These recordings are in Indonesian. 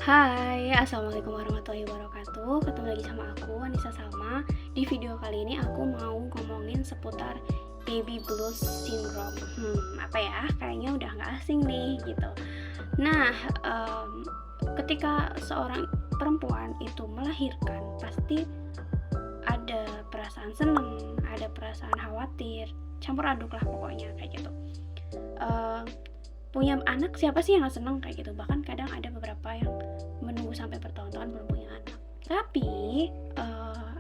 Hai, assalamualaikum warahmatullahi wabarakatuh. Ketemu lagi sama aku, Anissa Salma. Di video kali ini aku mau ngomongin seputar baby blues syndrome. Apa ya? Kayaknya udah nggak asing nih gitu. Nah, ketika seorang perempuan itu melahirkan, pasti ada perasaan seneng, ada perasaan khawatir, campur aduk lah pokoknya kayak gitu. Punya anak, siapa sih yang gak seneng kayak gitu. Bahkan kadang ada beberapa yang menunggu sampai bertahun-tahun belum punya anak. Tapi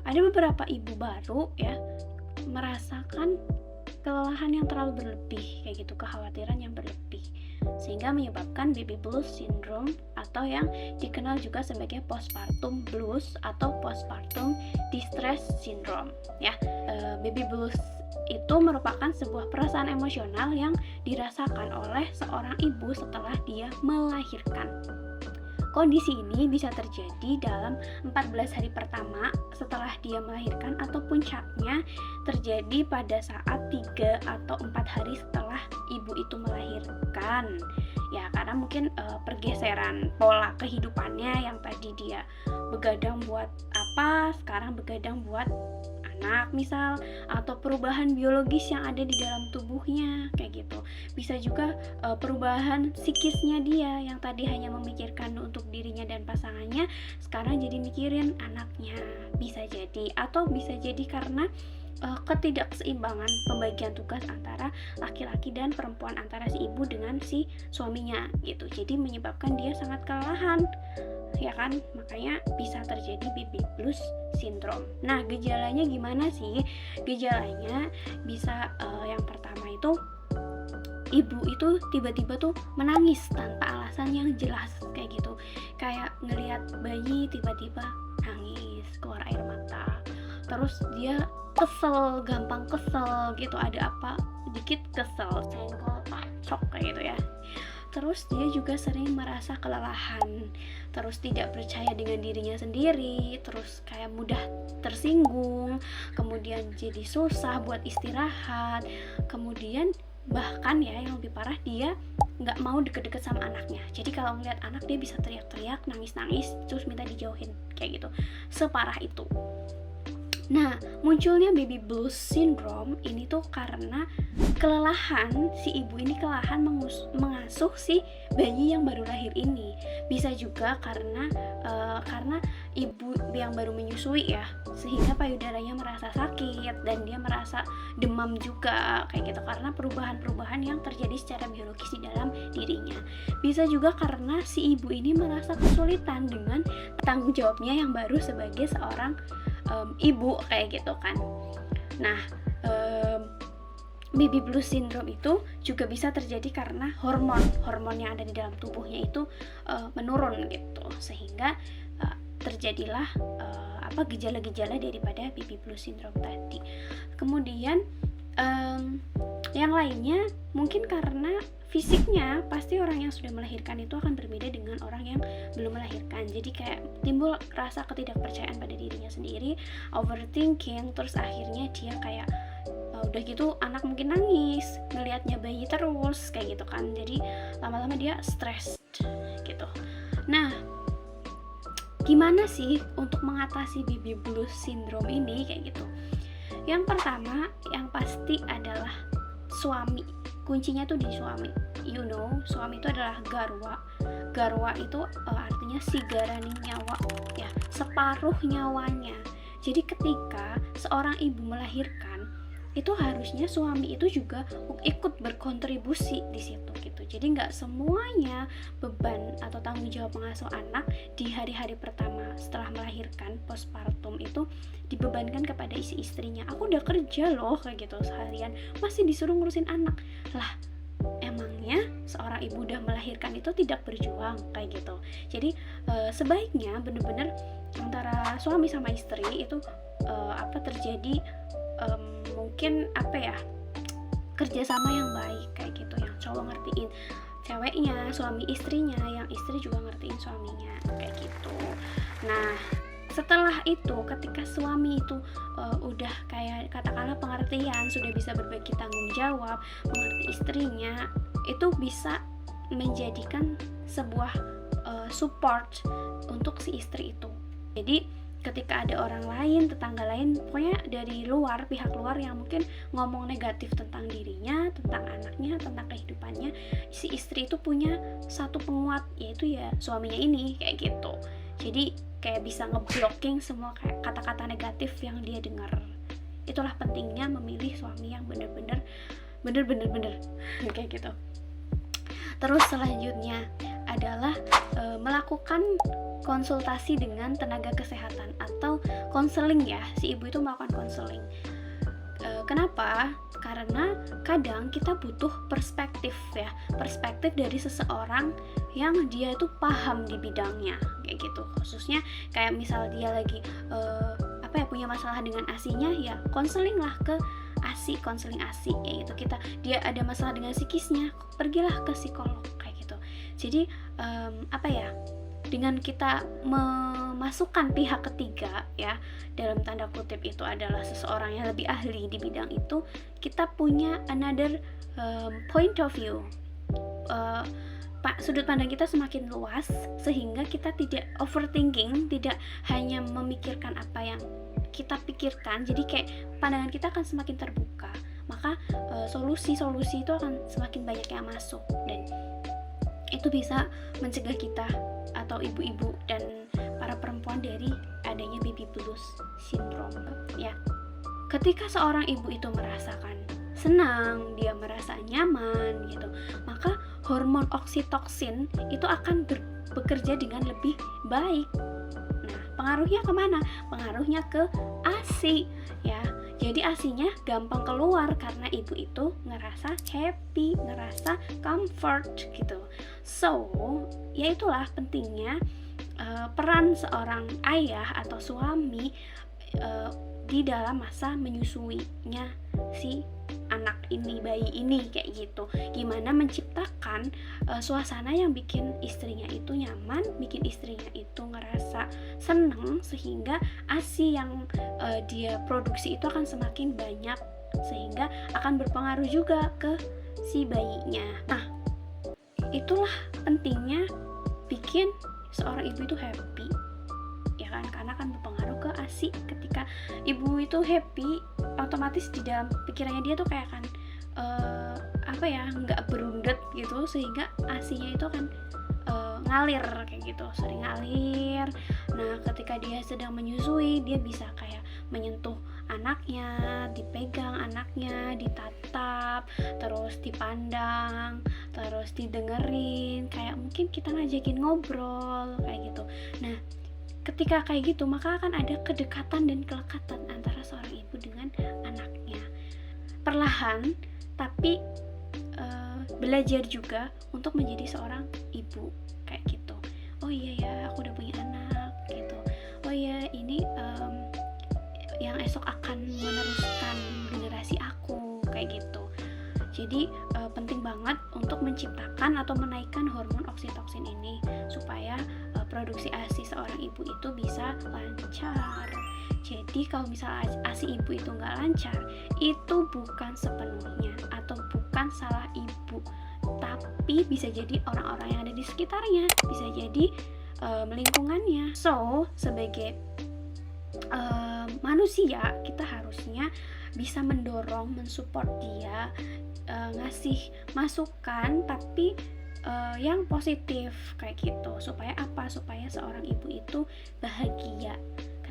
ada beberapa ibu baru ya merasakan kelelahan yang terlalu berlebih kayak gitu, kekhawatiran yang berlebih, sehingga menyebabkan baby blues syndrome atau yang dikenal juga sebagai postpartum blues atau postpartum distress syndrome ya. Baby blues itu merupakan sebuah perasaan emosional yang dirasakan oleh seorang ibu setelah dia melahirkan. Kondisi ini bisa terjadi dalam 14 hari pertama setelah dia melahirkan, atau puncaknya terjadi pada saat 3 atau 4 hari setelah ibu itu melahirkan. Ya, karena mungkin pergeseran pola kehidupannya, yang tadi dia begadang buat apa, sekarang begadang buat anak misal, atau perubahan biologis yang ada di dalam tubuhnya kayak gitu. Bisa juga perubahan psikisnya dia, yang tadi hanya memikirkan untuk dirinya dan pasangannya, sekarang jadi mikirin anaknya, bisa jadi. Atau bisa jadi karena ketidakseimbangan pembagian tugas antara laki-laki dan perempuan, antara si ibu dengan si suaminya gitu. Jadi menyebabkan dia sangat kelelahan, ya kan? Makanya bisa terjadi baby blues syndrome. Nah, gejalanya gimana sih? Gejalanya bisa yang pertama itu ibu itu tiba-tiba tuh menangis tanpa alasan yang jelas kayak gitu. Kayak ngelihat bayi tiba-tiba nangis, keluar air mata. Terus dia kesel, gampang kesel gitu, ada apa dikit kesel, senggol, pacok kayak gitu ya. Terus dia juga sering merasa kelelahan, terus tidak percaya dengan dirinya sendiri, terus kayak mudah tersinggung, kemudian jadi susah buat istirahat, kemudian bahkan ya yang lebih parah, dia nggak mau deket-deket sama anaknya. Jadi kalau ngeliat anak dia bisa teriak-teriak, nangis-nangis, terus minta dijauhin kayak gitu, separah itu. Nah, munculnya baby blues syndrome ini tuh karena kelelahan, si ibu ini kelelahan mengasuh si bayi yang baru lahir ini. Bisa juga karena ibu yang baru menyusui ya, sehingga payudaranya merasa sakit dan dia merasa demam juga kayak gitu, karena perubahan-perubahan yang terjadi secara biologis di dalam dirinya. Bisa juga karena si ibu ini merasa kesulitan dengan tanggung jawabnya yang baru sebagai seorang ibu kayak gitu kan. Nah, baby blues syndrome itu juga bisa terjadi karena hormon yang ada di dalam tubuhnya itu menurun gitu, sehingga terjadilah gejala-gejala daripada baby blues syndrome tadi. Kemudian yang lainnya mungkin karena fisiknya, pasti orang yang sudah melahirkan itu akan berbeda dengan orang yang belum melahirkan. Jadi kayak timbul rasa ketidakpercayaan pada dirinya sendiri, overthinking, terus akhirnya dia kayak udah gitu anak mungkin nangis, ngelihatnya bayi terus kayak gitu kan. Jadi lama-lama dia stres gitu. Nah, gimana sih untuk mengatasi baby blues syndrome ini kayak gitu? Yang pertama, yang pasti adalah suami. Kuncinya tuh di suami. Suami itu adalah garwa. Garwa itu artinya sigarani nyawa ya, separuh nyawanya. Jadi ketika seorang ibu melahirkan, itu harusnya suami itu juga ikut berkontribusi di situ gitu. Jadi nggak semuanya beban atau tanggung jawab mengasuh anak di hari-hari pertama setelah melahirkan, postpartum itu dibebankan kepada istrinya. Aku udah kerja loh kayak gitu seharian, masih disuruh ngurusin anak. Lah, emangnya seorang ibu udah melahirkan itu tidak berjuang kayak gitu. Jadi sebaiknya bener-bener antara suami sama istri itu terjadi mungkin kerjasama yang baik kayak gitu, yang cowok ngertiin ceweknya, suami istrinya, yang istri juga ngertiin suaminya kayak gitu. Nah, setelah itu ketika suami itu udah kayak katakanlah pengertian, sudah bisa berbagi tanggung jawab, mengerti istrinya, itu bisa menjadikan sebuah support untuk si istri itu. Jadi ketika ada orang lain, tetangga lain, pokoknya dari luar, pihak luar yang mungkin ngomong negatif tentang dirinya, tentang anaknya, tentang kehidupannya, si istri itu punya satu penguat, yaitu ya suaminya ini, kayak gitu. Jadi kayak bisa ngeblocking semua kayak kata-kata negatif yang dia dengar. Itulah pentingnya memilih suami yang bener-bener kayak gitu. Terus selanjutnya adalah melakukan konsultasi dengan tenaga kesehatan atau konseling ya. Si ibu itu melakukan konseling. Kenapa? Karena kadang kita butuh perspektif ya, perspektif dari seseorang yang dia itu paham di bidangnya, kayak gitu. Khususnya kayak misal dia lagi punya masalah dengan asinya, ya konseling lah ke ASI, konseling ASI, kayak gitu. Dia ada masalah dengan psikisnya, pergilah ke psikolog, kayak gitu. Jadi dengan kita memasukkan pihak ketiga ya, dalam tanda kutip itu adalah seseorang yang lebih ahli di bidang itu, kita punya another point of view. Sudut pandang kita semakin luas sehingga kita tidak overthinking, tidak hanya memikirkan apa yang kita pikirkan. Jadi kayak pandangan kita akan semakin terbuka, maka solusi-solusi itu akan semakin banyak yang masuk, dan itu bisa mencegah kita atau ibu-ibu dan para perempuan dari adanya baby blues syndrome ya. Ketika seorang ibu itu merasakan senang, dia merasa nyaman gitu, maka hormon oksitoksin itu akan bekerja dengan lebih baik. Nah, pengaruhnya kemana? Pengaruhnya ke ASI ya. Jadi ASInya gampang keluar karena ibu itu ngerasa happy, ngerasa comfort gitu. So, ya itulah pentingnya peran seorang ayah atau suami di dalam masa menyusuinya si anak ini, bayi ini, kayak gitu. Gimana menciptakan suasana yang bikin istrinya itu nyaman, bikin istrinya itu ngerasa seneng, sehingga ASI yang dia produksi itu akan semakin banyak, sehingga akan berpengaruh juga ke si bayinya. Nah, itulah pentingnya bikin seorang ibu itu happy ya kan, karena akan berpengaruh ke ASI. Ketika ibu itu happy, otomatis di dalam pikirannya dia tuh kayak kan nggak berundet gitu, sehingga ASInya itu akan ngalir kayak gitu, sering ngalir. Nah, ketika dia sedang menyusui, dia bisa kayak menyentuh anaknya, dipegang anaknya, ditatap, terus dipandang, terus didengerin, kayak mungkin kita ngajakin ngobrol kayak gitu. Nah, ketika kayak gitu, maka akan ada kedekatan dan kelekatan antara seorang ibu dengan anaknya. Perlahan, tapi belajar juga untuk menjadi seorang ibu kayak gitu. Oh iya ya, aku udah punya anak gitu. Oh iya, ini yang esok akan meneruskan generasi aku kayak gitu. Jadi penting banget untuk menciptakan atau menaikkan hormon oksitoksin ini supaya produksi ASI seorang ibu itu bisa lancar. Jadi kalau misalnya ASI ibu itu nggak lancar, itu bukan sepenuhnya atau bukan salah ibu, tapi bisa jadi orang-orang yang ada di sekitarnya, bisa jadi lingkungannya. So, sebagai manusia, kita harusnya bisa mendorong, mensupport dia, ngasih masukan tapi yang positif kayak gitu. Supaya apa? Supaya seorang ibu itu bahagia.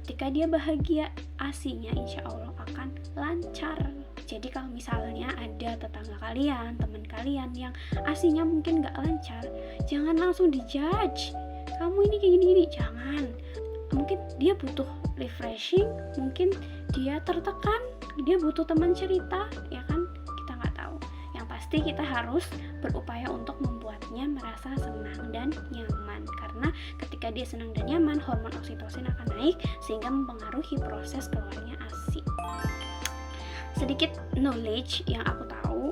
Ketika dia bahagia, ASInya insya Allah akan lancar. Jadi kalau misalnya ada tetangga kalian, teman kalian yang ASInya mungkin gak lancar, jangan langsung dijudge, kamu ini kayak gini-gini, jangan. Mungkin dia butuh refreshing, mungkin dia tertekan, dia butuh teman cerita, ya kan, kita gak tahu. Yang pasti kita harus berupaya untuk membuatnya merasa senang dan nyaman, karena ketika dia senang dan nyaman, hormon oksitosin akan naik sehingga mempengaruhi proses keluarnya ASI. Sedikit knowledge yang aku tahu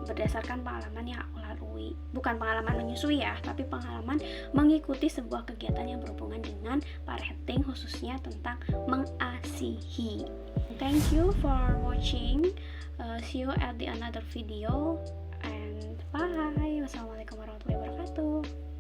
berdasarkan pengalaman yang aku lalui, bukan pengalaman menyusui ya, tapi pengalaman mengikuti sebuah kegiatan yang berhubungan dengan parenting, khususnya tentang mengasihi. Thank you for watching. See you at the another video and bye. Wassalamualaikum warahmatullahi wabarakatuh.